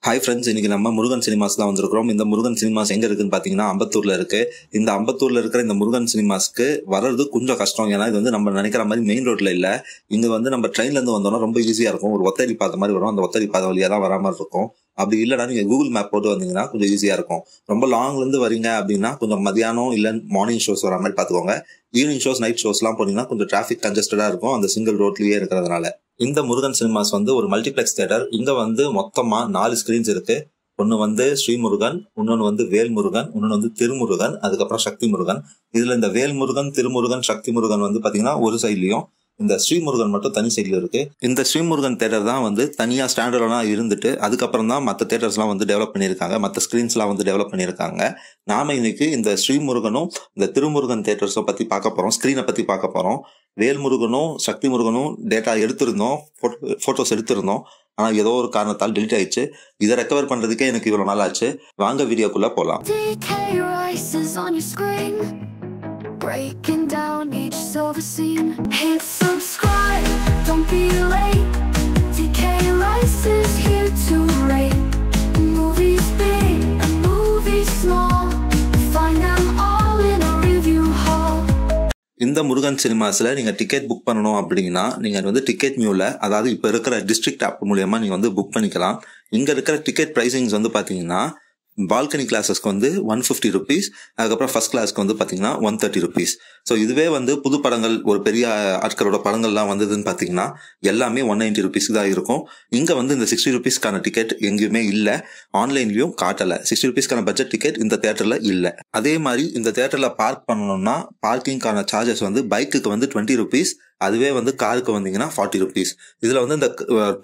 Hi friends, இன்னைக்கு நம்ம Murugan cinemas தான் வந்திருக்கிறோம். இந்த முருகன் சினிமாஸ் எங்க இருக்குன்னு பாத்தீங்கன்னா அம்பத்தூர்ல இருக்கு. இந்த அம்பத்தூர்ல இருக்கிற இந்த முருகன் சினிமாஸ்க்கு வர்றது கொஞ்சம் கஷ்டம். ஏன்னா இது வந்து நம்ம நினைக்கிற மாதிரி மெயின் ரோட்ல இல்ல. இங்க வந்து நம்ம ட்ரெயின்ல இருந்து வந்தோம்னா ரொம்ப ஈஸியா இருக்கும். ஒரு ஒத்தடி பாத மாதிரி வரும். அந்த ஒத்தடி பாதை வழியா தான் வர மாதிரி இருக்கும். அப்படி இல்லைன்னா நீங்க கூகுள் மேப் போட்டு வந்தீங்கன்னா கொஞ்சம் ஈஸியா இருக்கும். ரொம்ப லாங்ல இருந்து வரீங்க அப்படின்னா கொஞ்சம் மதியானம் இல்ல மார்னிங் ஷோஸ் வர மாதிரி பாத்துக்கோங்க. ஈவினிங் ஷோஸ், நைட் ஷோஸ் எல்லாம் போனீங்கன்னா கொஞ்சம் டிராபிக் கன்ஜஸ்டடா இருக்கும் அந்த சிங்கிள் ரோட்லயே இருக்கிறதுனால. இந்த முருகன் சினிமாஸ் வந்து ஒரு மல்டிபிளெக்ஸ் தியேட்டர். இங்க வந்து மொத்தமா 4 ஸ்கிரீன்ஸ் இருக்கு. ஒன்னு வந்து ஸ்ரீமுருகன், இன்னொன்னு வந்து வேல்முருகன், இன்னொன்னு வந்து திருமுருகன், அதுக்கப்புறம் சக்தி முருகன். இதுல இந்த வேல்முருகன், திருமுருகன், சக்தி முருகன் வந்து பாத்தீங்கன்னா ஒரு சைட்லயும், இந்த ஸ்ரீமுருகன் மட்டும் தனி சைட்ல இருக்கு. இந்த ஸ்ரீமுருகன் தேட்டர் தான் வந்து தனியா ஸ்டாண்டர்டா இருந்துட்டு அதுக்கப்புறம் தான் மற்ற தேட்டர்ஸ் எல்லாம் வந்து டெவலப் பண்ணிருக்காங்க, மற்ற ஸ்கிரீன்ஸ் எல்லாம் வந்து டெவலப் பண்ணிருக்காங்க. நாம இன்னைக்கு இந்த ஸ்ரீமுருகனும் இந்த திருமுருகன் தேட்டர்ஸை பத்தி பார்க்க போறோம், ஸ்கிரீனை பத்தி பார்க்க போறோம். வேல்முருகனும் சக்தி முருகனும் டேட்டா எடுத்திருந்தோம், போட்டோஸ் எடுத்திருந்தோம். ஆனா ஏதோ ஒரு காரணத்தால் டெலிட் ஆயிடுச்சு. இதை ரெக்கவர் பண்றதுக்கே எனக்கு இவ்வளவு நாள் ஆச்சு. வாங்க வீடியோக்குள்ள போலாம். Breaking down each silver scene. Hit subscribe, don't be late. DK Rises here to rate. Movies big and movies small. Find them all in a review hall. இந்த முருகன் சினிமாஸ்ல நீங்க டிக்கெட் புக் பண்ணணும் அப்படின்னா நீங்க வந்து டிக்கெட் நியூல, அதாவது இப்ப இருக்கிற டிஸ்ட்ரிக்ட் ஆப் மூலியமா நீங்க வந்து புக் பண்ணிக்கலாம். இங்க இருக்கிற டிக்கெட் பிரைசிங்ஸ் வந்து பாத்தீங்கன்னா பால்கனி கிளாஸஸ்க்கு வந்து 150 rupees, அதுக்கப்புறம் ஃபர்ஸ்ட் கிளாஸ்க்கு வந்து பாத்தீங்கன்னா 130 rupees. ஸோ இதுவே வந்து புது படங்கள், ஒரு பெரிய ஆட்களோட படங்கள்லாம் வந்ததுன்னு பாத்தீங்கன்னா எல்லாமே 190 rupees தான் இருக்கும். இங்க வந்து இந்த 60 rupeesக்கான டிக்கெட் எங்கேயுமே இல்ல, ஆன்லைன்லயும் காட்டல. 60 rupeesக்கான பட்ஜெட் டிக்கெட் இந்த தியேட்டர்ல இல்ல. அதே மாதிரி இந்த தியேட்டர்ல பார்க் பண்ணணும்னா பார்க்கிங்கான சார்ஜஸ் வந்து பைக்குக்கு வந்து 20 rupees, அதுவே வந்து காருக்கு வந்தீங்கன்னா 40 rupees. இதுல வந்து இந்த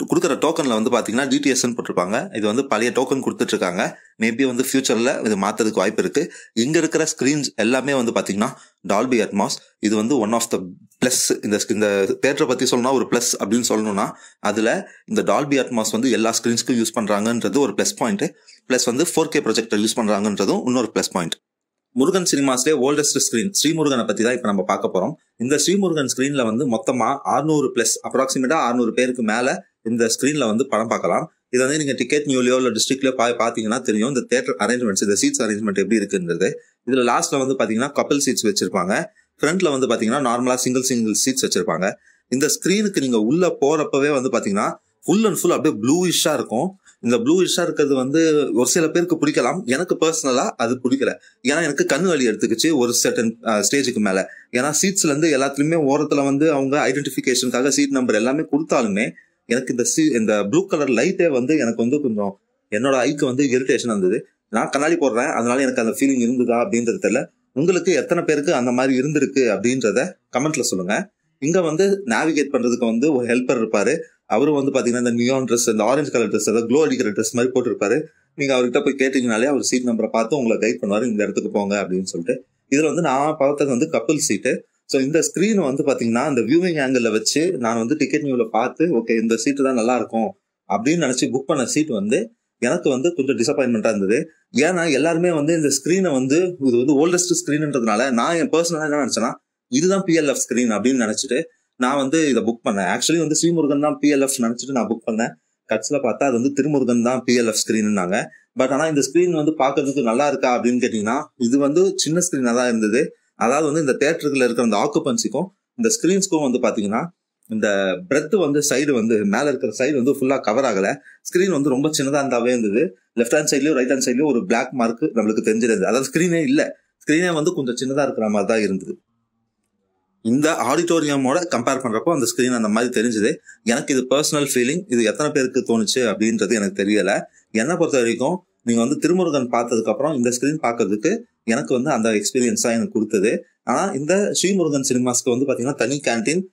கொடுக்குற டோக்கன்ல வந்து பாத்தீங்கன்னா டிடிஎஸ்ன்னு போட்டிருப்பாங்க. இது வந்து பழைய டோக்கன் கொடுத்துட்டு இருக்காங்க. மேபி வந்து ஃபியூச்சர்ல இது மாத்ததுக்கு வாய்ப்பு இருக்கு. இங்க இருக்கிற ஸ்கிரீன்ஸ் எல்லாமே வந்து பாத்தீங்கன்னா டால்பி அட்மாஸ். இது வந்து ஒன் ஆஃப் த பிளஸ். இந்த தியேட்டரை பத்தி சொல்லணும்னா ஒரு பிளஸ் அப்படின்னு சொல்லணும்னா அதுல இந்த டால்பி அட்மாஸ் வந்து எல்லா ஸ்கிரீன்ஸ்க்கும் யூஸ் பண்றாங்கன்றது ஒரு பிளஸ் பாயிண்ட். பிளஸ் வந்து 4K ப்ரொஜெக்டர் யூஸ் பண்றாங்கன்றதும் இன்னொரு பிளஸ் பாயிண்ட். முருகன் சினிமாஸ்லேயே ஓல்டஸ்ட் ஸ்கிரீன் ஸ்ரீமுருகனை பத்தி தான் இப்ப நம்ம பார்க்க போறோம். இந்த ஸ்ரீமுருகன் ஸ்கிரீன்ல வந்து மொத்தமா 600+, அப்ராக்சிமேட்டா 600 பேருக்கு மேல இந்த ஸ்கிரீன்ல வந்து படம் பார்க்கலாம். இது வந்து நீங்க டிக்கெட் நியூலயோ இல்ல டிஸ்ட்ரிக்ட்லயோ பாத்தீங்கன்னா தெரியும் இந்த தியேட்டர் அரேஞ்ச்மெண்ட்ஸ், இந்த சீட்ஸ் அரேஞ்ச்மெண்ட் எப்படி இருக்குன்றது. இதுல லாஸ்ட்ல வந்து பாத்தீங்கன்னா கப்பல் சீட்ஸ் வச்சிருப்பாங்க. ஃப்ரண்ட்ல வந்து பாத்தீங்கன்னா நார்மலா சிங்கிள் சீட்ஸ் வச்சிருப்பாங்க. இந்த ஸ்கிரீனுக்கு நீங்க உள்ள போறப்பவே வந்து பாத்தீங்கன்னா ஃபுல் அண்ட் ஃபுல் அப்படியே ப்ளூயிஷா இருக்கும். இந்த ப்ளூயிஷா இருக்கிறது வந்து ஒரு சில பேருக்கு பிடிக்கலாம். எனக்கு பர்சனலா அது பிடிக்கல. ஏன்னா எனக்கு கண்ணு வலி எடுத்துக்கிச்சு ஒரு சர்டன் ஸ்டேஜுக்கு மேல. ஏன்னா சீட்ஸ்ல இருந்து எல்லாத்துலயுமே ஓரத்துல வந்து அவங்க ஐடென்டிபிகேஷனுக்காக சீட் நம்பர் எல்லாமே கொடுத்தாலுமே எனக்கு இந்த ப்ளூ கலர் லைட்டே வந்து எனக்கு வந்து கொஞ்சம் என்னோட ஐக்கு வந்து இரிட்டேஷன் இருந்தது. நான் கண்ணாடி போடுறேன், அதனால எனக்கு அந்த ஃபீலிங் இருந்ததா அப்படின்றது தெரியல. உங்களுக்கு எத்தனை பேருக்கு அந்த மாதிரி இருந்திருக்கு அப்படின்றத கமெண்ட்ல சொல்லுங்க. இங்க வந்து நேவிகேட் பண்றதுக்கு வந்து ஒரு ஹெல்ப்பர் இருப்பாரு. அவரும் வந்து பாத்தீங்கன்னா இந்த நியான் ட்ரெஸ், இந்த ஆரஞ்சு கலர் ட்ரெஸ், அதாவது க்ளோ அடிக்கிற ட்ரெஸ் மாதிரி போட்டிருப்பாரு. நீங்க அவர்கிட்ட போய் கேட்டீங்கனாலே அவர் சீட் நம்பரை பார்த்து உங்களை கைட் பண்ணுவாரு, இந்த இடத்துக்கு போங்க அப்படின்னு சொல்லிட்டு. இதுல வந்து நான் பார்த்தது வந்து கப்பல் சீட்டு. ஸோ இந்த ஸ்கிரீன் வந்து பாத்தீங்கன்னா இந்த வியூவிங் ஆங்கிள் வச்சு நான் வந்து டிக்கெட் நியூல பார்த்து ஓகே இந்த சீட்டு தான் நல்லா இருக்கும் அப்படின்னு நினைச்சு புக் பண்ண சீட் வந்து எனக்கு வந்து கொஞ்சம் டிசப்பாயின்மெண்டா இருந்தது. ஏன்னா எல்லாருமே வந்து இந்த ஸ்கிரீனை வந்து இது வந்து ஓல்டஸ்ட் ஸ்கிரீன்ன்றதுனால நான் என் பர்சனலா என்ன நினைச்சேன்னா இதுதான் PLF ஸ்கிரீன் அப்படின்னு நினைச்சிட்டு நான் வந்து இதை புக் பண்ணேன். ஆக்சுவலி வந்து ஸ்ரீமுருகன் தான் PLF நினைச்சிட்டு நான் புக் பண்ணேன். கட்சியில பார்த்தா அது வந்து திருமுருகன் தான் PLF ஸ்கிரீன்னாங்க. பட் ஆனா இந்த ஸ்கிரீன் வந்து பாக்குறதுக்கு நல்லா இருக்கா அப்படின்னு கேட்டீங்கன்னா இது வந்து சின்ன ஸ்கிரீனா தான் இருந்தது. அதாவது வந்து இந்த தியேட்டருக்குள்ள இருக்கிற அந்த ஆக்குபன்சிக்கும் இந்த ஸ்கிரீன்ஸ்க்கும் வந்து பாத்தீங்கன்னா இந்த பிரெத் வந்து சைடு வந்து மேல இருக்கிற சைடு வந்து ஃபுல்லா கவர் ஆகல. ஸ்கிரீன் வந்து ரொம்ப சின்னதா இருந்தாவே இருந்தது. லெஃப்ட் ஹேண்ட் சைட்லயும் ரைட் ஹேண்ட் சைட்லயும் ஒரு பிளாக் மார்க் நம்மளுக்கு தெரிஞ்சிருந்தது. அதாவது ஸ்கிரீனே இல்ல, ஸ்கிரீனே வந்து கொஞ்சம் சின்னதா இருக்கிற மாதிரி தான் இருந்தது. இந்த ஆடிட்டோரியமோட கம்பேர் பண்றப்போ அந்த ஸ்கிரீன் அந்த மாதிரி தெரிஞ்சது. எனக்கு இது பர்சனல் ஃபீலிங். இது எத்தனை பேருக்கு தோணுச்சு அப்படின்றது எனக்கு தெரியல. என்னை பொறுத்த வரைக்கும் நீங்க வந்து திருமுருகன் பார்த்ததுக்கு அப்புறம் இந்த ஸ்கிரீன் பாக்குறதுக்கு எனக்கு வந்து அந்த எக்ஸ்பீரியன்ஸ் தான் எனக்கு கொடுத்தது. ஆனா இந்த ஸ்ரீமுருகன் சினிமாஸ்க்கு வந்து பாத்தீங்கன்னா தனி கேன்டீன்,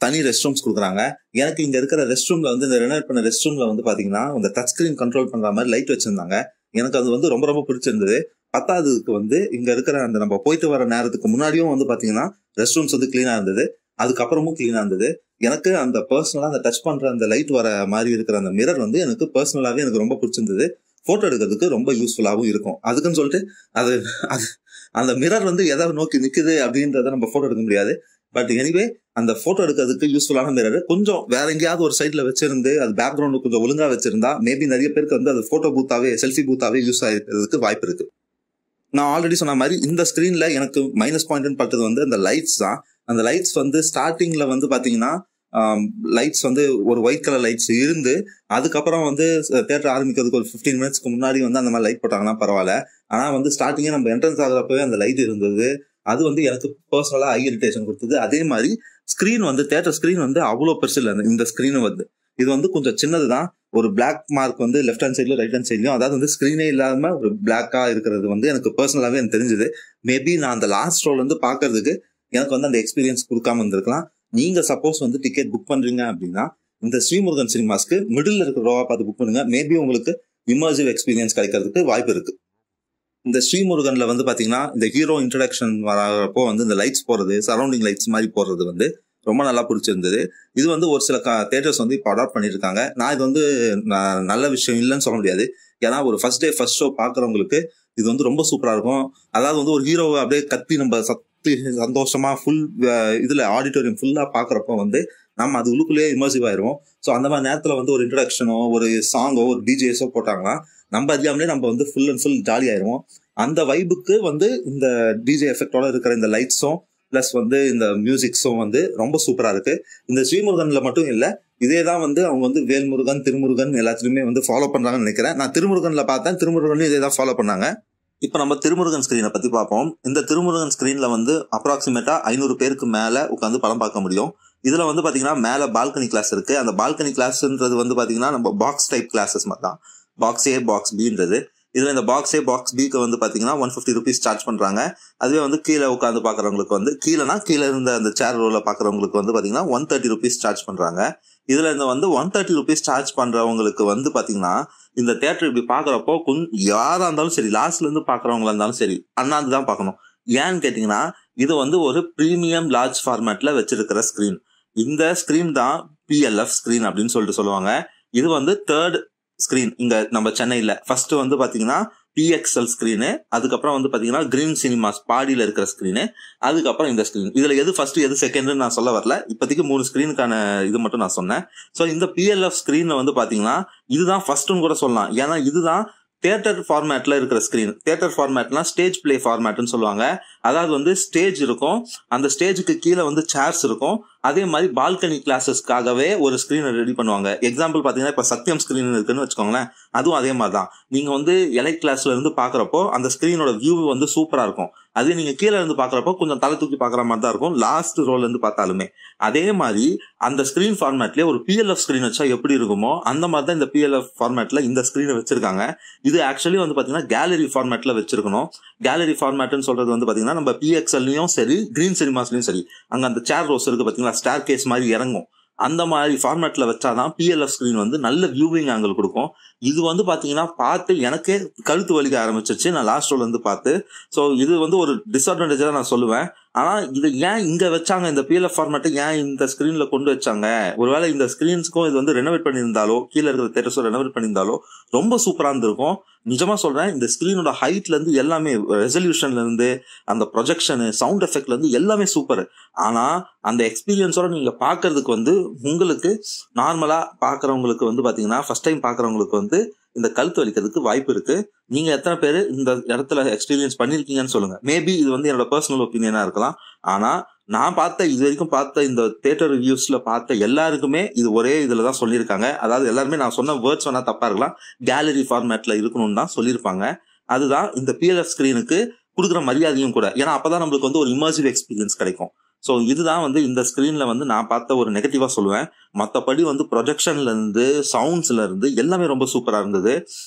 தனி ரெஸ்ட் ரூம்ஸ் கொடுக்குறாங்க. எனக்கு இங்க இருக்கிற ரெஸ்ட் ரூம்ல வந்து இந்த ரெனோவேட் பண்ண ரெஸ்ட் ரூம்ல வந்து பாத்தீங்கன்னா இந்த டச் ஸ்கிரீன் கண்ட்ரோல் பண்ற மாதிரி லைட் வச்சிருந்தாங்க. எனக்கு அது வந்து ரொம்ப ரொம்ப பிடிச்சிருந்தது. பத்தாவதுக்கு வந்து இங்க இருக்கிற அந்த நம்ம போயிட்டு வர நேரத்துக்கு முன்னாடியும் வந்து பாத்தீங்கன்னா ரெஸ்ட் ரூம்ஸ் வந்து கிளீனா இருந்தது, அதுக்கப்புறமும் கிளீனா இருந்தது. எனக்கு அந்த பர்சனலா அந்த டச் பண்ற அந்த லைட் வர மாதிரி இருக்கிற அந்த மிரர் வந்து எனக்கு பர்சனலாவே எனக்கு ரொம்ப பிடிச்சிருந்தது. போட்டோ எடுக்கிறதுக்கு ரொம்ப யூஸ்ஃபுல்லாகவும் இருக்கும். அதுக்குன்னு சொல்லிட்டு அது அந்த மிரர் வந்து எதை நோக்கி நிக்குது அப்படின்றத நம்ம போட்டோ எடுக்க முடியாது. பட் எனிவே அந்த போட்டோ எடுக்கிறதுக்கு யூஸ்ஃபுல்லான மிரர் கொஞ்சம் வேற எங்கேயாவது ஒரு சைட்ல வச்சிருந்து அது பேக்ரவுண்ட் கொஞ்சம் ஒழுங்கா வச்சிருந்தா மேபி நிறைய பேருக்கு வந்து அது போட்டோ பூத்தாவே செல்ஃபி பூத்தாவே யூஸ் ஆகிறதுக்கு வாய்ப்பு இருக்கு. நான் ஆல்ரெடி சொன்ன மாதிரி இந்த ஸ்கிரீன்ல எனக்கு மைனஸ் பாயிண்ட் பட்டது வந்து அந்த லைட்ஸ் தான். அந்த லைட்ஸ் வந்து ஸ்டார்டிங்ல வந்து பாத்தீங்கன்னா லைட்ஸ் வந்து ஒரு ஒயிட் கலர் லைட்ஸ் இருந்து அதுக்கப்புறம் வந்து தியேட்டர் ஆரம்பிக்கிறதுக்கு ஒரு 15 மினிட்ஸ்க்கு முன்னாடி வந்து அந்த மாதிரி லைட் போட்டாங்கன்னா பரவாயில்ல. ஆனா வந்து ஸ்டார்டிங்கே நம்ம என்ட்ரன்ஸ் ஆகிறப்பவே அந்த லைட் இருந்தது. அது வந்து எனக்கு பர்சனலா ஐ இரிட்டேஷன் கொடுத்தது. அதே மாதிரி ஸ்கிரீன் வந்து தியேட்டர் ஸ்கிரீன் வந்து அவ்வளோ பெருசு இல்லை. இந்த ஸ்கிரீன் வந்து இது வந்து கொஞ்சம் சின்னதுதான். ஒரு பிளாக் மார்க் வந்து லெஃப்ட் ஹேண்ட் சைட்லயும் ரைட் ஹேண்ட் சைட்லயும், அதாவது வந்து ஸ்கிரீனே இல்லாம ஒரு பிளாக்கா இருக்கிறது வந்து எனக்கு பர்சனலாவே எனக்கு தெரிஞ்சது. மேபி நான் அந்த லாஸ்ட் ரோல் வந்து பாக்குறதுக்கு எனக்கு வந்து அந்த எக்ஸ்பீரியன்ஸ் கொடுக்காம இருந்திருக்கலாம். நீங்க சப்போஸ் வந்து டிக்கெட் புக் பண்றீங்க அப்படின்னா இந்த ஸ்ரீமுருகன் சினிமாஸ்க்கு மிடில் இருக்கிற ரோவா பார்த்து புக் பண்ணுங்க. மேபி உங்களுக்கு இமர்சிவ் எக்ஸ்பீரியன்ஸ் கிடைக்கிறதுக்கு வாய்ப்பு இருக்கு. இந்த ஸ்ரீமுருகன்ல வந்து பாத்தீங்கன்னா இந்த ஹீரோ இன்ட்ரடக்ஷன் வரப்போ வந்து இந்த லைட்ஸ் போறது, சரௌண்டிங் லைட்ஸ் மாதிரி போடுறது வந்து ரொம்ப நல்லா பிடிச்சிருந்தது. இது வந்து ஒரு சில தியேட்டர்ஸ் வந்து இப்போ அடாப்ட் பண்ணிருக்காங்க. நான் இது வந்து நல்ல விஷயம் இல்லைன்னு சொல்ல முடியாது. ஏன்னா ஒரு ஃபர்ஸ்ட் டே ஃபர்ஸ்ட் ஷோ பாக்குறவங்களுக்கு இது வந்து ரொம்ப சூப்பரா இருக்கும். அதாவது வந்து ஒரு ஹீரோவை அப்படியே கத்தி நம்ம சந்தோஷமா ஃபுல் இதுல ஆடிட்டோரியம் ஃபுல்லா பாக்குறப்போ வந்து நம்ம அது உள்ளுக்குள்ளேயே இமர்சிவ் ஆயிருவோம். ஸோ அந்த மாதிரி நேரத்துல வந்து ஒரு இன்ட்ரடக்ஷனோ ஒரு சாங்கோ ஒரு டிஜேஸோ போட்டாங்கன்னா நம்ம அறியாமலே நம்ம வந்து ஃபுல் அண்ட் ஃபுல் ஜாலி ஆயிருவோம். அந்த வைபுக்கு வந்து இந்த டிஜே எஃபெக்டோட இருக்கிற இந்த லைட்ஸும் பிளஸ் வந்து இந்த மியூசிக்ஸும் வந்து ரொம்ப சூப்பரா இருக்கு. இந்த ஸ்ரீமுருகன்ல மட்டும் இல்ல, இதேதான் வந்து அவங்க வந்து வேல்முருகன் திருமுருகன் எல்லாத்துலயுமே வந்து ஃபாலோ பண்றாங்கன்னு நினைக்கிறேன். நான் திருமுருகன்ல பார்த்தேன், திருமுருகன்லயும் இதே தான் ஃபாலோ பண்ணாங்க. இப்ப நம்ம திருமுருகன் ஸ்கிரீனை பத்தி பார்ப்போம். இந்த திருமுருகன் ஸ்கிரீன்ல வந்து அப்ராக்சிமேட்டா 500 பேருக்கு மேல உட்காந்து படம் பார்க்க முடியும். இதுல வந்து பாத்தீங்கன்னா மேல பால்கனி கிளாஸ் இருக்கு. அந்த பால்கனி கிளாஸ்ன்றது வந்து பாத்தீங்கன்னா நம்ம பாக்ஸ் டைப் கிளாஸஸ் மாதிரி தான். பாக்ஸ் ஏ பாக்ஸ் பின்றது. இதுல இந்த பாக்ஸ் ஏ பாக்ஸ் பிக்கு வந்து பாத்தீங்கன்னா 150 rupees சார்ஜ் பண்றாங்க. அதுவே வந்து கீழே உட்காந்து பாக்குறவங்களுக்கு வந்து கீழே இருந்த அந்த சேர் ரோல பாக்குறவங்களுக்கு வந்து பாத்தீங்கன்னா 130 rupees சார்ஜ் பண்றாங்க. இதுல இந்த வந்து 130 rupees சார்ஜ் பண்றவங்களுக்கு வந்து பாத்தீங்கன்னா இந்த தியேட்டர் இப்படி பாக்குறப்போ யாரா இருந்தாலும் சரி, லாஸ்ட்ல இருந்து பாக்குறவங்களா இருந்தாலும் சரி அண்ணாந்துதான் பாக்கணும். ஏன்னு கேட்டீங்கன்னா இது வந்து ஒரு பிரீமியம் லார்ஜ் ஃபார்மேட்ல வச்சிருக்கிற ஸ்கிரீன். இந்த ஸ்கிரீன் தான் PLF ஸ்கிரீன் அப்படின்னு சொல்லுவாங்க. இது வந்து தேர்ட் ஸ்கிரீன் இங்க நம்ம சென்னையில. ஃபர்ஸ்ட் வந்து பாத்தீங்கன்னா PXL ஸ்கிரீனு, அதுக்கப்புறம் வந்து பாத்தீங்கன்னா கிரீன் சினிமாஸ் பாடியில இருக்கிற ஸ்கிரீனு, அதுக்கப்புறம் இந்த ஸ்கிரீன். இதுல எது ஃபர்ஸ்ட் எது செகண்ட் நான் சொல்ல வரல. இப்போதைக்கு 3 ஸ்கிரீனுக்கான இது மட்டும் நான் சொன்னேன். சோ இந்த PLF ஸ்கிரீன்ல வந்து பாத்தீங்கன்னா இதுதான் ஃபர்ஸ்ட்னு கூட சொல்லலாம். ஏன்னா இதுதான் தியேட்டர் ஃபார்மேட்ல இருக்கிற ஸ்கிரீன். தியேட்டர் ஃபார்மேட்னா ஸ்டேஜ் பிளே ஃபார்மேட்னு சொல்லுவாங்க. அதாவது வந்து ஸ்டேஜ் இருக்கும், அந்த ஸ்டேஜுக்கு கீழே வந்து சேர்ஸ் இருக்கும். அதே மாதிரி பால்கனி கிளாஸஸ்க்காகவே ஒரு ஸ்கிரீனை ரெடி பண்ணுவாங்க. எக்ஸாம்பிள் பாத்தீங்கன்னா இப்ப சத்யம் ஸ்கிரீன் இருக்குன்னு வச்சுக்கோங்களேன், அதுவும் அதே மாதிரிதான். நீங்க வந்து எலைட் கிளாஸ்ல இருந்து பாக்குறப்போ அந்த ஸ்கிரீனோட வியூ வந்து சூப்பரா இருக்கும். அதே நீங்க கீழே இருந்து பாக்குறப்போ கொஞ்சம் தலை தூக்கி பாக்குற மாதிரி தான் இருக்கும், லாஸ்ட் ரோல இருந்து பார்த்தாலுமே. அதே மாதிரி அந்த ஸ்கிரீன் ஃபார்மேட்லயே ஒரு PLF ஸ்கிரீன் வச்சா எப்படி இருக்குமோ அந்த மாதிரி தான் இந்த PLF ஃபார்மேட்ல இந்த ஸ்கிரீனை வச்சிருக்காங்க. இது ஆக்சுவலி வந்து பாத்தீங்கன்னா கேலரி ஃபார்மேட்ல வச்சிருக்கணும். கேலரி ஃபார்மேட்னு சொல்றது வந்து பாத்தீங்கன்னா நம்ம PXLலயும் சரி கிரீன் சினிமாஸ்லயும் சரி அங்க அந்த சேர் ரோஸ் இருக்கு பாத்தீங்களா, ஸ்டார் கேஸ் மாதிரி இறங்கும். அந்த மாதிரி ஃபார்மேட்ல வச்சாதான் PLF ஸ்கிரீன் வந்து நல்ல வியூவிங் ஆங்கிள் கொடுக்கும். இது வந்து பாத்தீங்கன்னா பார்த்து எனக்கே கழுத்து வலிக்க ஆரம்பிச்சிருச்சு நான் லாஸ்ட் ரோல இருந்து பார்த்து. சோ இது வந்து ஒரு டிஸ்அட்வான்டேஜா நான் சொல்லுவேன். ஆனா இது ஏன் இங்க வச்சாங்க, இந்த PLF ஃபார்மேட்டை ஏன் இந்த ஸ்கிரீன்ல கொண்டு வச்சாங்க? ஒருவேளை இந்த ஸ்கிரீன்ஸ்க்கும் இது வந்து ரெனோவேட் பண்ணியிருந்தாலோ, கீழே இருக்கிற தியேட்டர்ஸும் ரெனோவேட் பண்ணியிருந்தாலோ ரொம்ப சூப்பரா இருந்திருக்கும். நிஜமா சொல்றேன், இந்த ஸ்கிரீனோட ஹைட்ல இருந்து எல்லாமே, ரெசல்யூஷன்ல இருந்து அந்த ப்ரொஜெக்ஷன் சவுண்ட் எஃபெக்ட்ல இருந்து எல்லாமே சூப்பர். ஆனா அந்த எக்ஸ்பீரியன்ஸோட நீங்க பாக்குறதுக்கு வந்து உங்களுக்கு நார்மலா பாக்குறவங்களுக்கு வந்து பாத்தீங்கன்னா ஃபர்ஸ்ட் டைம் பாக்குறவங்களுக்கு வந்து இந்த கழுத்து வலிக்கிறதுக்கு வாய்ப்பு இருக்கு. நீங்க எத்தனை பேர் இந்த இடத்துல எக்ஸ்பீரியன்ஸ் பண்ணிருக்கீங்கன்னு சொல்லுங்க. மேபி இது வந்து என்னோட பர்சனல் ஒப்பீனியனா இருக்கலாம். ஆனா நான் இது வரைக்கும் பார்த்த இந்த தியேட்டர் ரிவ்யூஸ்ல பார்த்த எல்லாருக்குமே இது ஒரே இதுலதான் சொல்லியிருக்காங்க. அதாவது எல்லாருமே நான் சொன்ன வேர்ட்ஸ் வேணா தப்பா இருக்கலாம், கேலரி ஃபார்மேட்ல இருக்கணும்னு தான் சொல்லியிருப்பாங்க. அதுதான் இந்த PLF ஸ்கிரீனுக்கு கொடுக்குற மரியாதையும் கூட. ஏன்னா அப்பதான் நம்மளுக்கு வந்து ஒரு இமர்சிவ் எக்ஸ்பீரியன்ஸ் கிடைக்கும். சோ இதுதான் வந்து இந்த ஸ்கிரீன்ல வந்து நான் பார்த்த ஒரு நெகட்டிவா சொல்லுவேன். மத்தபடி வந்து ப்ரொஜெக்ஷன்ல இருந்து சவுண்ட்ஸ்ல இருந்து எல்லாமே ரொம்ப சூப்பரா இருந்தது.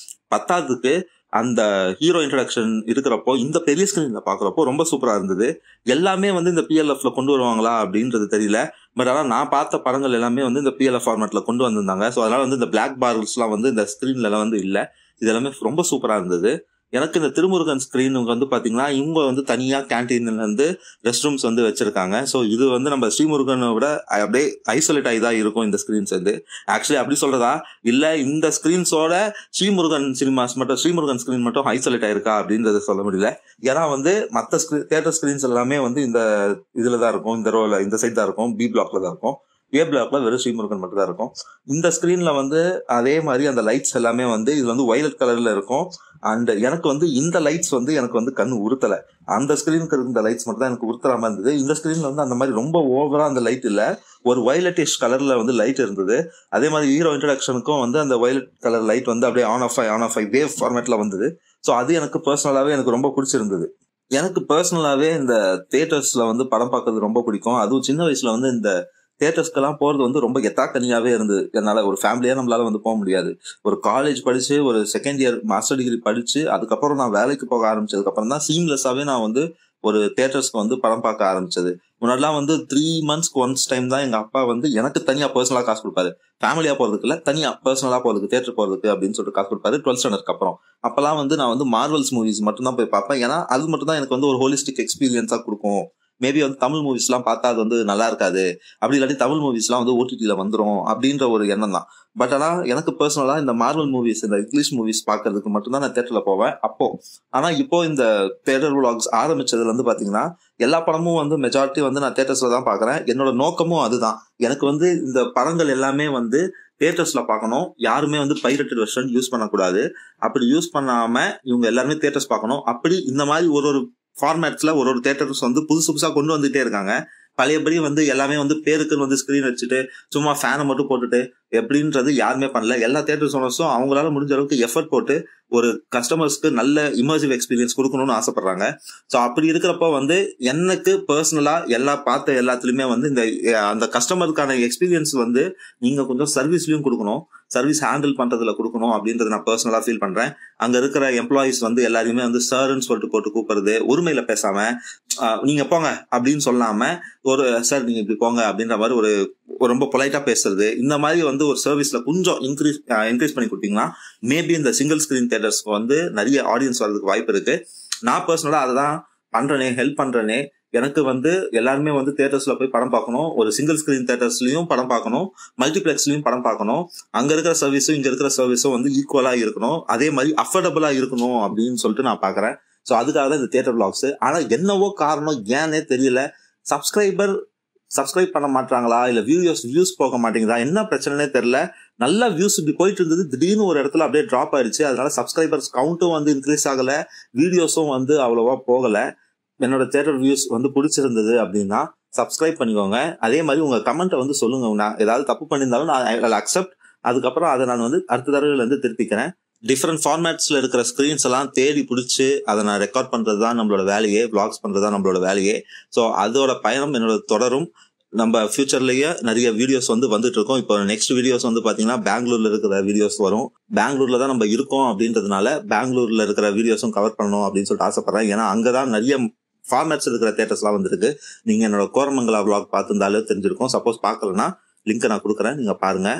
பத்தாவதுக்கு அந்த ஹீரோ இன்ட்ரடக்ஷன் இருக்கிறப்போ இந்த பெரிய ஸ்கிரீன்ல பாக்குறப்போ ரொம்ப சூப்பரா இருந்தது. எல்லாமே வந்து இந்த PLFல கொண்டு வருவாங்களா அப்படின்றது தெரியல. பட் ஆனா நான் பார்த்த படங்கள் எல்லாமே வந்து இந்த PLF ஃபார்மேட்ல கொண்டு வந்திருந்தாங்க. சோ அதனால வந்து இந்த பிளாக் பார்ஸ் எல்லாம் வந்து இந்த ஸ்கிரீன்ல எல்லாம் வந்து இல்ல. இது எல்லாமே ரொம்ப சூப்பரா இருந்தது. எனக்கு இந்த திருமுருகன் ஸ்கிரீன் வந்து பாத்தீங்கன்னா இவங்க வந்து தனியா கேன்டீன்ல இருந்து ரெஸ்ட் ரூம்ஸ் வந்து வச்சிருக்காங்க. ஸோ இது வந்து நம்ம ஸ்ரீமுருகனை விட அப்படியே ஐசோலேட் ஆகி தான் இருக்கும் இந்த ஸ்கிரீன்ஸ் வந்து. ஆக்சுவலி அப்படி சொல்றதா இல்ல இந்த ஸ்கிரீன்ஸோட ஸ்ரீமுருகன் சினிமாஸ் மட்டும் ஸ்ரீமுருகன் ஸ்கிரீன் மட்டும் ஐசோலேட் ஆயிருக்கா அப்படின்றத சொல்ல முடியல. ஏன்னா வந்து மற்ற தியேட்டர் ஸ்கிரீன்ஸ் எல்லாமே வந்து இந்த இதுல தான் இருக்கும், இந்த ரோல இந்த சைட் தான் இருக்கும், பி பிளாக்ல தான் இருக்கும். ஏ பிளாக்ல வெறும் ஸ்ரீமுருகன் மட்டும் தான் இருக்கும். இந்த ஸ்கிரீன்ல வந்து அதே மாதிரி அந்த லைட்ஸ் எல்லாமே வந்து இது வந்து வயலட் கலர்ல இருக்கும். அண்ட் எனக்கு வந்து இந்த லைட்ஸ் வந்து எனக்கு வந்து கண்ணு உறுத்தல. அந்த ஸ்கிரீனுக்கு இருந்த லைட்ஸ் மட்டும் தான் எனக்கு உறுத்தலாம இருந்தது. இந்த ஸ்கிரீன்ல வந்து அந்த மாதிரி ரொம்ப ஓவரா அந்த லைட் இல்ல, ஒரு வயலட்டிஷ் கலர்ல வந்து லைட் இருந்தது. அதே மாதிரி ஹீரோ இன்ட்ரடக்ஷனுக்கும் வந்து அந்த வயலட் கலர் லைட் வந்து அப்படியே ஆன் ஆஃப் ஆகி வேவ் ஃபார்மேட்ல வந்தது. ஸோ அது எனக்கு பர்சனலாவே எனக்கு ரொம்ப பிடிச்சிருந்தது. எனக்கு பர்சனலாவே இந்த தியேட்டர்ஸ்ல வந்து படம் பார்க்கறது ரொம்ப பிடிக்கும். அதுவும் சின்ன வயசுல வந்து இந்த தியேட்டர்ஸ்க்கெல்லாம் போறது வந்து ரொம்ப எத்தாக்கனியாவே இருந்தது. என்னால ஒரு ஃபேமிலியா நம்மளால வந்து போக முடியாது. ஒரு காலேஜ் படிச்சு ஒரு செகண்ட் இயர் மாஸ்டர் டிகிரி படிச்சு அதுக்கப்புறம் நான் வேலைக்கு போக ஆரம்பிச்சதுக்கு அப்புறம் தான் சீம்லெஸ்ஸாவே நான் வந்து ஒரு தியேட்டர்ஸ்க்கு வந்து படம் பார்க்க ஆரம்பிச்சது. முன்னாடிலாம் வந்து 3 months ஒன்ஸ் டைம் தான் எங்க அப்பா வந்து எனக்கு தனியா பர்சனலா காசு கொடுப்பாரு. ஃபேமிலியா போறதுக்கு இல்ல, தனியா பர்சனலா போறதுக்கு, தியேட்டர் போறதுக்கு அப்படின்னு சொல்லிட்டு காசு கொடுப்பாரு 12th ஸ்டாண்டர்ட்க்கு அப்புறம். அப்பெல்லாம் வந்து நான் வந்து மார்வல்ஸ் மூவிஸ் மட்டும் தான் போய் பார்ப்பேன். ஏன்னா அது மட்டும் தான் எனக்கு வந்து ஒரு ஹோலிஸ்டிக் எக்ஸ்பீரியன்ஸா கொடுக்கும். மேபி வந்து தமிழ் மூவிஸ் எல்லாம் பார்த்தா அது வந்து நல்லா இருக்காது, அப்படி இல்லாட்டி தமிழ் மூவிஸ் எல்லாம் வந்து ஓடிடில வந்துரும் அப்படின்ற ஒரு எண்ணம் தான். பட் ஆனா எனக்கு பர்சனலா இந்த மார்வல் மூவிஸ், இந்த இங்கிலீஷ் மூவிஸ் பாக்குறதுக்கு மட்டும்தான் நான் தியேட்டர்ல போவேன் அப்போ. ஆனா இப்போ இந்த தியேட்டர் விளாக்ஸ் ஆரம்பிச்சதுல இருந்து பாத்தீங்கன்னா எல்லா படமும் வந்து மெஜாரிட்டி வந்து நான் தியேட்டர்ஸ்ல தான் பாக்குறேன். என்னோட நோக்கமும் அதுதான். எனக்கு வந்து இந்த படங்கள் எல்லாமே வந்து தியேட்டர்ஸ்ல பார்க்கணும். யாருமே வந்து பைரேட்டட் வெர்ஷன் யூஸ் பண்ணக்கூடாது. அப்படி யூஸ் பண்ணாம இவங்க எல்லாருமே தியேட்டர்ஸ் பார்க்கணும். அப்படி இந்த மாதிரி ஒரு ஃபார்மேட்ஸ்ல ஒரு தியேட்டர்ஸ் வந்து புதுசு புதுசா கொண்டு வந்துட்டே இருக்காங்க. பழையபடி வந்து எல்லாமே வந்து பேருக்கு வந்து ஸ்கிரீன் வச்சுட்டு சும்மா ஃபேனை மட்டும் போட்டுட்டு எப்படின்றது யாருமே பண்ணல. எல்லா தியேட்டர்ஸ் ஓனர்ஸும் அவங்களால முடிஞ்ச அளவுக்கு எஃபர்ட் போட்டு ஒரு கஸ்டமர்ஸ்க்கு நல்ல இமர்சிவ் எக்ஸ்பீரியன்ஸ் கொடுக்கணும்னு ஆசைப்படுறாங்க. ஸோ அப்படி இருக்கிறப்ப வந்து எனக்கு பர்சனலா பார்த்த எல்லாத்துலயுமே வந்து இந்த அந்த கஸ்டமருக்கான எக்ஸ்பீரியன்ஸ் வந்து நீங்க கொஞ்சம் சர்வீஸ்லயும் கொடுக்கணும், சர்வீஸ் ஹேண்டில் பண்றதுல கொடுக்கணும் அப்படின்றத நான் பர்சனலா ஃபீல் பண்றேன். அங்க இருக்கிற எம்ப்ளாயிஸ் வந்து எல்லாருமே வந்து சார்ன்னு சொல்லிட்டு போட்டு கூப்பிடுறது, உரிமையில பேசாம நீங்க போங்க அப்படின்னு சொல்லாம ஒரு சார் நீங்க இப்படி போங்க அப்படின்ற மாதிரி ஒரு ரொம்ப பொலைட்டா பேசுறது, இந்த மாதிரி வந்து ஒரு சர்வீஸ்ல கொஞ்சம் இன்க்ரீஸ் பண்ணி கொடுத்தீங்கன்னா மேபி இந்த சிங்கிள் ஸ்கிரீன் தியேட்டர்ஸ்க்கு வந்து நிறைய ஆடியன்ஸ் வர்றதுக்கு வாய்ப்பு இருக்கு. நான் பர்சனலா அதை பண்றேனே, ஹெல்ப் பண்றேனே. எனக்கு வந்து எல்லாருமே வந்து தியேட்டர்ஸ்ல போய் படம் பார்க்கணும், ஒரு சிங்கிள் ஸ்கிரீன் தியேட்டர்ஸ்லயும் படம் பார்க்கணும், மல்டிபிளெக்ஸ்லயும் படம் பார்க்கணும். அங்க இருக்கிற சர்வீஸும் இங்க இருக்கிற சர்வீஸும் வந்து ஈக்குவலா இருக்கணும், அதே மாதிரி அஃபோர்டபுளா இருக்கணும் அப்படின்னு சொல்லிட்டு நான் பாக்குறேன். ஸோ அதுக்காக தான் இந்த தியேட்டர் விளாக்ஸ். ஆனா என்னவோ காரணம் ஏன்னே தெரியல, சப்ஸ்கிரைப் பண்ண மாட்டாங்களா இல்ல வியூஸ் போக மாட்டேங்குதா, என்ன பிரச்சனைனே தெரியல. நல்ல வியூஸ் இப்படி போயிட்டு இருந்தது, திடீர்னு ஒரு இடத்துல அப்படியே டிராப் ஆயிடுச்சு. அதனால சப்ஸ்கிரைபர்ஸ் கவுண்ட்டும் வந்து இன்க்ரீஸ் ஆகல, வீடியோஸும் வந்து அவ்வளவா போகல. என்னோட தியேட்டர் வியூஸ் வந்து பிடிச்சிருந்தது அப்படின்னா சப்ஸ்கிரைப் பண்ணிக்கோங்க. அதே மாதிரி உங்க கமெண்ட்டை வந்து சொல்லுங்க. நான் ஏதாவது தப்பு பண்ணியிருந்தாலும் நான் அக்செப்ட், அதுக்கப்புறம் அதை நான் வந்து அடுத்த தடவைல இருந்து திருத்திக்கிறேன். டிஃப்ரெண்ட் ஃபார்மேட்ஸ்ல இருக்கிற ஸ்கிரீன்ஸ் எல்லாம் தேடி பிடிச்சி அதை நான் ரெக்கார்ட் பண்றது தான் நம்மளோட வேலையே, விளாக்ஸ் பண்றது தான் நம்மளோட வேலையே. ஸோ அதோட பயணம் என்னோட தொடரும். நம்ம ஃபியூச்சர்லயே நிறைய வீடியோஸ் வந்து வந்துட்டு இருக்கோம். இப்போ நெக்ஸ்ட் வீடியோஸ் வந்து பாத்தீங்கன்னா பெங்களூர்ல இருக்கிற வீடியோஸ் வரும். பெங்களூர்ல தான் நம்ம இருக்கோம் அப்படின்றதுனால பெங்களூர்ல இருக்கிற வீடியோஸும் கவர் பண்ணணும் அப்படின்னு சொல்லிட்டு ஆசைப்படுறேன். ஏன்னா அங்கதான் நிறைய ஃபார்மேட்ஸ் இருக்கிற தியேட்டர்ஸ் எல்லாம் வந்துருக்கு. நீங்க என்னோட கோரமங்கலா விளாக் பார்த்திருந்தாலே தெரிஞ்சிருக்கும். சப்போஸ் பார்க்கலன்னா லிங்க் நான் கொடுக்குறேன், நீங்க பாருங்க.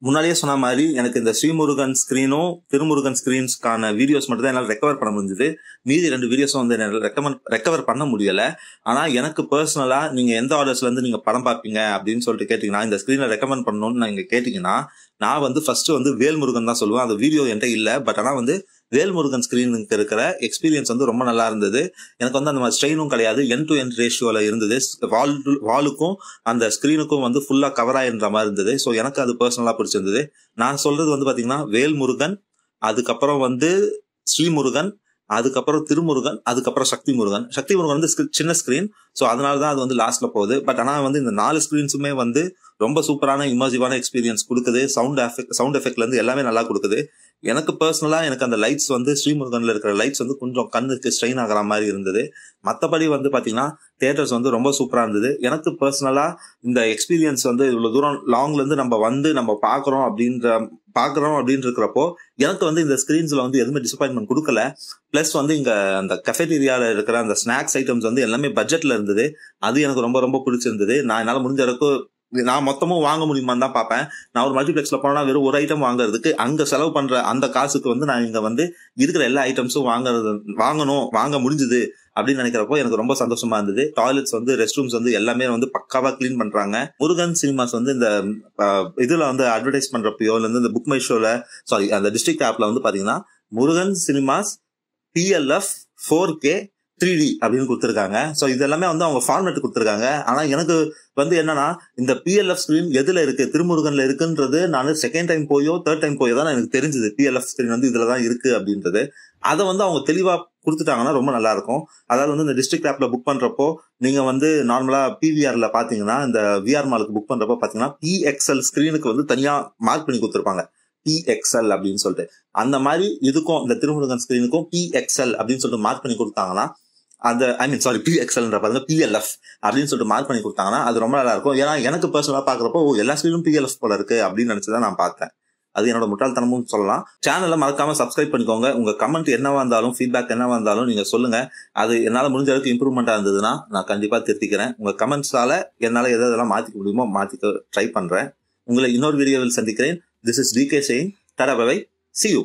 முன்னாடியே சொன்ன மாதிரி எனக்கு இந்த ஸ்ரீமுருகன் ஸ்கிரீனும் திருமுருகன் ஸ்கிரீன்ஸ்க்கான வீடியோஸ் மட்டும் தான் என்னால் ரெக்கவர் பண்ண முடிஞ்சது. மீதி 2 வீடியோஸும் வந்து என்னால் ரெக்கவர் பண்ண முடியல. ஆனா எனக்கு பர்சனலா நீங்க எந்த ஆர்டர்ஸ்ல இருந்து நீங்க படம் பார்ப்பீங்க அப்படின்னு சொல்லிட்டு கேட்டீங்கன்னா, இந்த ஸ்கிரீனை ரெக்கமெண்ட் பண்ணணும்னு நீங்க கேட்டீங்கன்னா, நான் வந்து ஃபர்ஸ்ட் வந்து வேல்முருகன் தான் சொல்லுவேன். அந்த வீடியோ என்கிட்ட இல்ல, பட் ஆனா வந்து வேல்முருகன் ஸ்கிரீனுக்கு இருக்கிற எக்ஸ்பீரியன்ஸ் வந்து ரொம்ப நல்லா இருந்தது. எனக்கு வந்து அந்த மாதிரி ஸ்ட்ரெயினும் கிடையாது, end to end ரேஷியோல இருந்தது. வாலுக்கும் அந்த ஸ்கிரீனுக்கும் வந்து ஃபுல்லா கவர் ஆயிருந்த மாதிரி இருந்தது. ஸோ எனக்கு அது பர்சனலா பிடிச்சிருந்தது. நான் சொல்றது வந்து பாத்தீங்கன்னா வேல்முருகன், அதுக்கப்புறம் வந்து ஸ்ரீமுருகன், அதுக்கப்புறம் திருமுருகன், அதுக்கப்புறம் சக்தி முருகன் வந்து சின்ன ஸ்கிரீன். ஸோ அதனாலதான் அது வந்து லாஸ்ட்ல போகுது. பட் ஆனா வந்து இந்த 4 ஸ்கிரீன்ஸுமே வந்து ரொம்ப சூப்பரான இமர்சிவான எக்ஸ்பீரியன்ஸ் கொடுக்குது. சவுண்ட் எஃபெக்ட்ல இருந்து எல்லாமே நல்லா கொடுக்குது. எனக்கு பர்சனலா எனக்கு அந்த லைட்ஸ் வந்து ஸ்ரீமுருகன்ல இருக்கிற லைட்ஸ் வந்து கொஞ்சம் கண்ணுக்கு ஸ்ட்ரெயின் ஆகிற மாதிரி இருந்தது. மற்றபடி வந்து பாத்தீங்கன்னா தியேட்டர்ஸ் வந்து ரொம்ப சூப்பரா இருந்தது. எனக்கு பர்சனலா இந்த எக்ஸ்பீரியன்ஸ் வந்து இவ்வளவு தூரம் லாங்ல இருந்து நம்ம பாக்குறோம் அப்படின்னு இருக்கிறப்போ எனக்கு வந்து இந்த ஸ்கிரீன்ஸ்ல வந்து எதுவுமே டிசப்பாயின்மெண்ட் கொடுக்கல. பிளஸ் வந்து இங்க அந்த கஃபேட்டீரியால இருக்கிற அந்த ஸ்நாக்ஸ் ஐட்டம்ஸ் வந்து எல்லாமே பட்ஜெட்ல இருந்தது. அது எனக்கு ரொம்ப ரொம்ப பிடிச்சிருந்தது. நான் என்னால முடிஞ்ச அளவுக்கு நான் மொத்தமும் வாங்க முடியுமான்னு தான் பார்ப்பேன். நான் ஒரு மல்டிபிளெக்ஸ்ல போனா வெறும் ஒரு ஐட்டம் வாங்குறதுக்கு அங்க செலவு பண்ற அந்த காசுக்கு வந்து நான் இங்க வந்து இருக்கிற எல்லா ஐட்டம்ஸும் வாங்க முடிஞ்சுது அப்படின்னு நினைக்கிறப்போ எனக்கு ரொம்ப சந்தோஷமா இருந்தது. டாய்லெட்ஸ் வந்து ரெஸ்ட் ரூம்ஸ் வந்து எல்லாமே வந்து பக்காவா கிளீன் பண்றாங்க. முருகன் சினிமாஸ் வந்து இந்த இதுல வந்து அட்வர்டைஸ் பண்றப்பயோ இல்ல இந்த புக் மை ஷோல அந்த டிஸ்ட்ரிக்ட் ஆப்ல வந்து பாத்தீங்கன்னா Murugan cinemas PLF 4K 3D அப்படின்னு கொடுத்துருக்காங்க. ஸோ இது எல்லாமே வந்து அவங்க ஃபார்மேட் கொடுத்துருக்காங்க. ஆனா எனக்கு வந்து என்னன்னா இந்த PLF ஸ்கிரீன் எதுல இருக்கு, திருமுருகன்ல இருக்குன்றது நான் செகண்ட் டைம் போயோ தேர்ட் டைம் போயோ தான் எனக்கு தெரிஞ்சது. PLF ஸ்கிரீன் வந்து இதுலதான் இருக்கு அப்படின்றது. அதை வந்து அவங்க தெளிவா கொடுத்துட்டாங்கன்னா ரொம்ப நல்லா இருக்கும். அதாவது வந்து இந்த டிஸ்ட்ரிக்ட் ஆப்ல புக் பண்றப்போ நீங்க வந்து நார்மலா PVRல பாத்தீங்கன்னா இந்த VR மாலுக்கு புக் பண்றப்போ பாத்தீங்கன்னா PXL ஸ்கிரீனுக்கு வந்து தனியா மார்க் பண்ணி கொடுத்துருப்பாங்க, PXL அப்படின்னு சொல்லிட்டு. அந்த மாதிரி இதுக்கும் இந்த திருமுருகன் ஸ்கிரீனுக்கும் PXL அப்படின்னு சொல்லிட்டு மார்க் பண்ணி கொடுத்தாங்கன்னா அந்த PXLன்ற பாருங்க PLF அப்படின்னு சொல்லிட்டு மார்க் பண்ணி கொடுத்தாங்கன்னா அது ரொம்ப நல்லா இருக்கும். ஏன்னா எனக்கு பர்சனலா பாக்குறப்போ எல்லா ஸ்கிரீனும் PLF போல இருக்கு அப்படின்னு நினைச்சுதான் நான் பார்த்தேன். அது என்னோட முட்டாள்தனமும் சொல்லலாம். சேனலை மறக்காம சப்ஸ்கிரைப் பண்ணிக்கோங்க. உங்க கமெண்ட் என்னவா இருந்தாலும் ஃபீட்பேக் என்னவா இருந்தாலும் நீங்க சொல்லுங்க. அது என்னால முடிஞ்ச அளவுக்கு இம்ப்ரூவ்மெண்டா இருந்ததுன்னா நான் கண்டிப்பா திருத்திக்கிறேன். உங்க கமெண்ட்ஸால என்னால எதெல்லாம் மாத்திக்க முடியுமோ மாத்திக்க ட்ரை பண்றேன். உங்களை இன்னொரு வீடியோவில் சந்திக்கிறேன். This is DK saying, tada bye bye, see you.